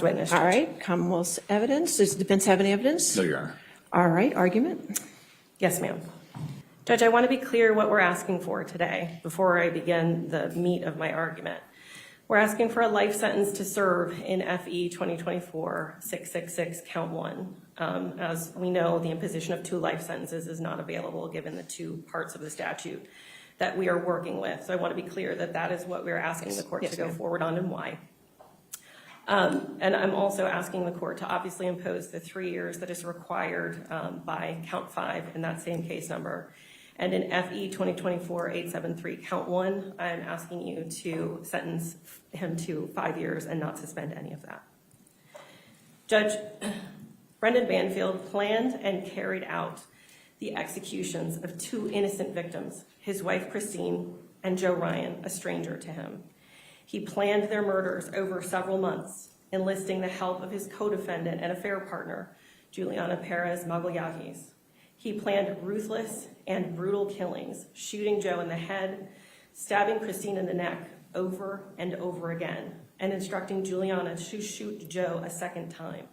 Witness, All Judge. right, Commonwealth's evidence. Does the defense have any evidence? No, Your Honor. All right, argument. Yes, ma'am. Judge, I want to be clear what we're asking for today before I begin the meat of my argument. We're asking for a life sentence to serve in FE 2024-666 count 1. As we know, the imposition of 2 life sentences is not available given the 2 parts of the statute that we are working with. So I want to be clear that that is what we're asking the court to go forward on and why. And I'm also asking the court to obviously impose the 3 years that is required by count 5 in that same case number. And in FE 2024-873 count 1, I'm asking you to sentence him to 5 years and not suspend any of that. Judge, Brendan Banfield planned and carried out the executions of 2 innocent victims, his wife Christine and Joe Ryan, a stranger to him. He planned their murders over several months, enlisting the help of his co-defendant and affair partner, Juliana Peres Magalhães. He planned ruthless and brutal killings, shooting Joe in the head, stabbing Christine in the neck over and over again, and instructing Juliana to shoot Joe a second time.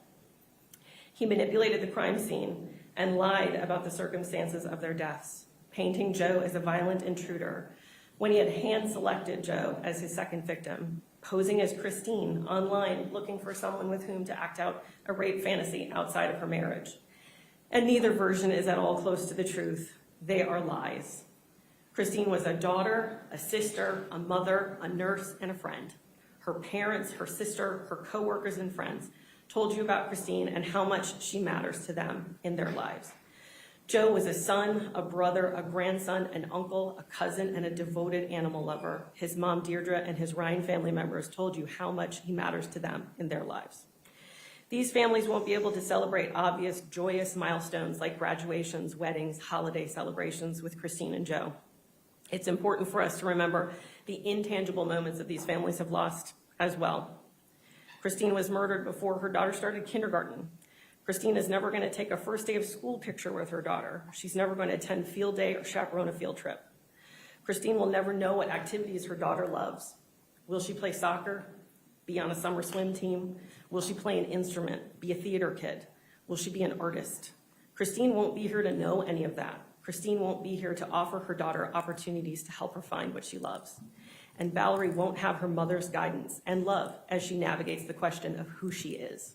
He manipulated the crime scene and lied about the circumstances of their deaths, painting Joe as a violent intruder when he had hand-selected Joe as his second victim, posing as Christine online looking for someone with whom to act out a rape fantasy outside of her marriage. And neither version is at all close to the truth. They are lies. Christine was a daughter, a sister, a mother, a nurse, and a friend. Her parents, her sister, her co-workers and friends told you about Christine and how much she matters to them in their lives. Joe was a son, a brother, a grandson, an uncle, a cousin, and a devoted animal lover. His mom, Deirdre, and his Ryan family members told you how much he matters to them in their lives. These families won't be able to celebrate obvious, joyous milestones like graduations, weddings, holiday celebrations with Christine and Joe. It's important for us to remember the intangible moments that these families have lost as well. Christine was murdered before her daughter started kindergarten. Christine is never going to take a first day of school picture with her daughter. She's never going to attend field day or chaperone a field trip. Christine will never know what activities her daughter loves. Will she play soccer? Be on a summer swim team? Will she play an instrument? Be a theater kid? Will she be an artist? Christine won't be here to know any of that. Christine won't be here to offer her daughter opportunities to help her find what she loves. And Valerie won't have her mother's guidance and love as she navigates the question of who she is.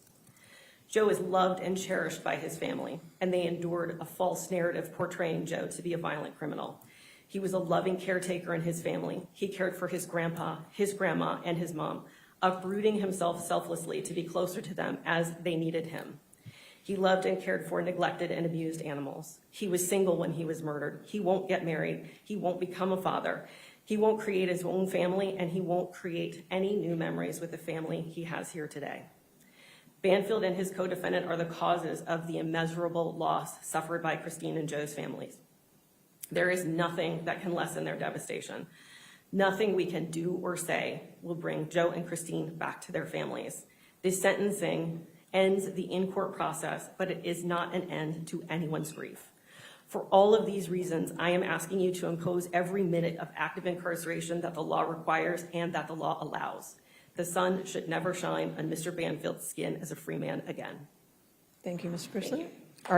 Joe is loved and cherished by his family, and they endured a false narrative portraying Joe to be a violent criminal. He was a loving caretaker in his family. He cared for his grandpa, his grandma, and his mom, uprooting himself selflessly to be closer to them as they needed him. He loved and cared for neglected and abused animals. He was single when he was murdered. He won't get married. He won't become a father. He won't create his own family, and he won't create any new memories with the family he has here today. Banfield and his co-defendant are the causes of the immeasurable loss suffered by Christine and Joe's families. There is nothing that can lessen their devastation. Nothing we can do or say will bring Joe and Christine back to their families. This sentencing ends the in-court process, but it is not an end to anyone's grief. For all of these reasons, I am asking you to impose every minute of active incarceration that the law requires and that the law allows. The sun should never shine on Mr. Banfield's skin as a free man again. Thank you, Ms. Priestley.